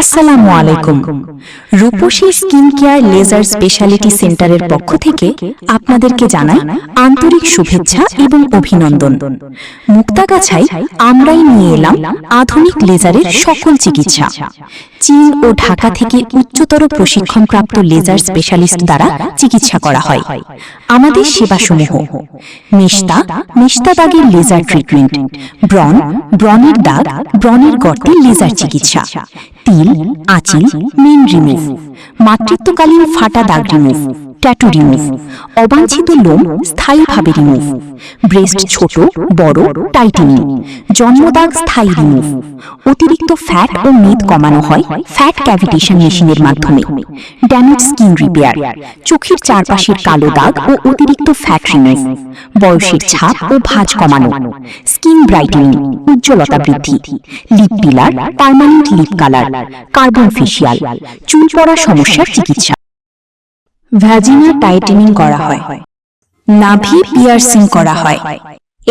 আসসালামু আলাইকুম। Rupshi skin care laser speciality সেন্টারের পক্ষ থেকে আপনাদেরকে জানাই আন্তরিক শুভেচ্ছা এবং অভিনন্দন। মুক্তাগাছায় আমরাই নিয়ে এলাম আধুনিক লেজারের সকল চিকিৎসা। চীন ও ঢাকা থেকে উচ্চতর প্রশিক্ষণপ্রাপ্ত লেজার স্পেশালিস্ট দ্বারা চিকিৎসা করা হয়। আমাদের সেবাসমূহ: মেস্তা দাগের লেজার ট্রিটমেন্ট, ব্রণের দাগ, ব্রণের গর্তে লেজার চিকিৎসা, তিল, আঁচিল, মেন রিমুভ, মাতৃত্বকালীন ফাটা দাগ রিমুভ, ট্যাটু রিমুভ, অবাঞ্ছিত লোম স্থায়ীভাবে রিমুভ, ব্রেস্ট ছোট বড় টাইটেনিং, জন্মদাগ স্থায়ী রিমুভ, অতিরিক্ত ফ্যাট ও মেদ কমানো হয় ফ্যাট ক্যাভিটেশন মেশিনের মাধ্যমে, ড্যামেজ স্কিন রিপেয়ার, চোখের চারপাশের কালো দাগ ও অতিরিক্ত ফ্যাট রিমুভ, বয়সের ছাপ ও ভাঁজ কমানো, স্কিন ব্রাইটেনিং, উজ্জ্বলতা বৃদ্ধি, lip peeler, permanent lip colour, carbon facial, চুল পড়া সমস্যার চিকিৎসা, ভ্যাজিনা টাইটেনিং করা হয়, নাভি পিয়ার্সিং করা হয়।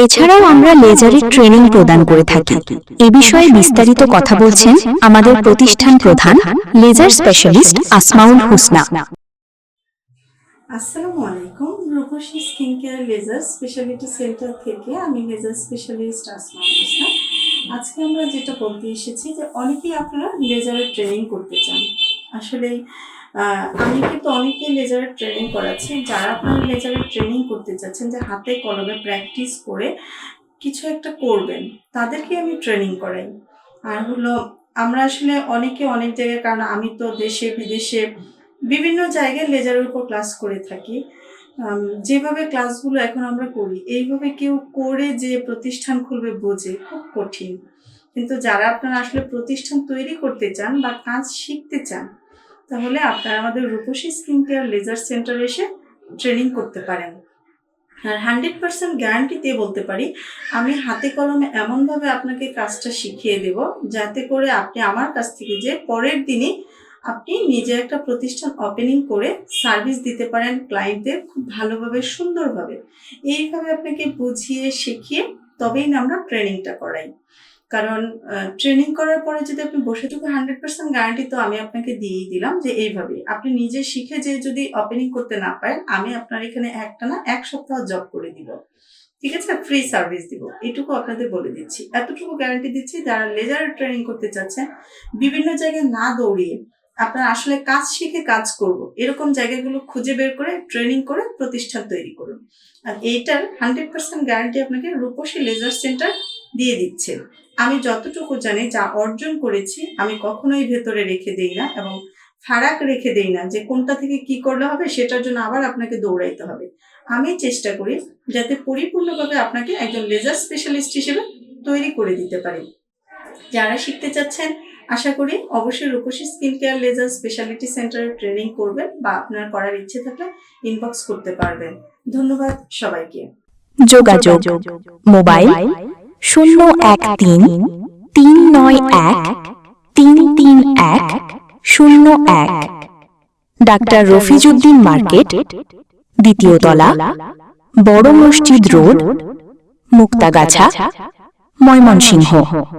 এছাড়াও আমরা লেজারের ট্রেনিং প্রদান করে থাকি। এ বিষয়ে বিস্তারিত কথা বলছেন আমাদের প্রতিষ্ঠান প্রধান লেজার স্পেশালিস্ট আসমাউল হুসনা। আসসালামু আলাইকুম। Rupshi skin care laser speciality centre থেকে আমি লেজার স্পেশালিস্ট আসমাউল হুসনা। আজকে আমরা যেটা বলতে এসেছি যে অনেকেই আপনারা লেজারের ট্রেনিং করতে চান। আসলে আমি কিন্তু অনেকেই লেজারের ট্রেনিং করাচ্ছি। যারা আপনারা লেজারের ট্রেনিং করতে চাচ্ছেন, যে হাতে কলমে প্র্যাকটিস করে কিছু একটা করবেন, তাদেরকে আমি ট্রেনিং করাই। আর হলো আমরা আসলে অনেকে অনেক জায়গায়, কারণ আমি তো দেশে বিদেশে বিভিন্ন জায়গায় লেজারের উপর ক্লাস করে থাকি। যেভাবে ক্লাসগুলো এখন আমরা করি, এইভাবে কেউ করে যে প্রতিষ্ঠান খুলবে বোঝে খুব কঠিন। কিন্তু যারা আপনারা আসলে প্রতিষ্ঠান তৈরি করতে চান বা কাজ শিখতে চান, তাহলে আপনারা আমাদের রূপসী স্কিন কেয়ার লেজার সেন্টারে এসে ট্রেনিং করতে পারেন। আর 100% গ্যারান্টি দিয়ে বলতে পারি, আমি হাতে কলমে এমনভাবে আপনাকে কাজটা শিখিয়ে দেব যাতে করে আপনি আমার কাছ থেকে যে পরের দিনই আপনি নিজে একটা প্রতিষ্ঠান ওপেনিং করে সার্ভিস দিতে পারেন ক্লায়েন্টদের খুব ভালোভাবে, সুন্দরভাবে। এইভাবে আপনাকে বুঝিয়ে শিখিয়ে তবেই না আমরা ট্রেনিংটা করাই। কারণ ট্রেনিং করার পরে যদি আপনি বসে থাকেন, 100% গ্যারান্টি তো আমি আপনাকে দিয়েই দিলাম যে এইভাবে আপনি নিজে শিখে যে যদি ওপেনিং করতে না পারেন, আমি আপনার এখানে একটা না 1 সপ্তাহ জব করে দিব। ঠিক আছে, ফ্রি সার্ভিস দিব, এটুকু আপনাদের বলে দিচ্ছি। এতটুকু গ্যারান্টি দিচ্ছি, যারা লেজার ট্রেনিং করতে চাচ্ছেন, বিভিন্ন জায়গায় না দৌড়িয়ে আপনারা আসলে কাজ শিখে কাজ করব, এরকম জায়গাগুলো খুঁজে বের করে ট্রেনিং করে প্রতিষ্ঠান তৈরি করুন। আর এইটার 100% গ্যারান্টি আপনাকে রূপসী লেজার সেন্টার দিয়ে দিচ্ছে। আমি যতটুকু জানি, যা অর্জন করেছি, আমি কখনোই ভেতরে রেখে দেই না এবং ফারাক রেখে দেই না যে কোনটা থেকে কি করলে হবে, সেটার জন্য আবার আপনাকে দৌড়াইতে হবে। আমি চেষ্টা করি যাতে পরিপূর্ণভাবে আপনাকে একজন লেজার স্পেশালিস্ট হিসেবে তৈরি করে দিতে পারি। যারা শিখতে চাচ্ছেন, আশা করি অবশ্যই রূপসী স্কিন কেয়ার লেজার স্পেশালিটি সেন্টারে ট্রেনিং করবেন বা আপনার করার ইচ্ছে থাকলে ইনবক্স করতে পারবেন। ধন্যবাদ সবাইকে। যোগাযোগ: মোবাইল 013-391-331-01, ডাক্তার রফিজউদ্দিন মার্কেট, দ্বিতীয় তলা, বড় মসজিদ রোড, মুক্তাগাছা, ময়মনসিংহ।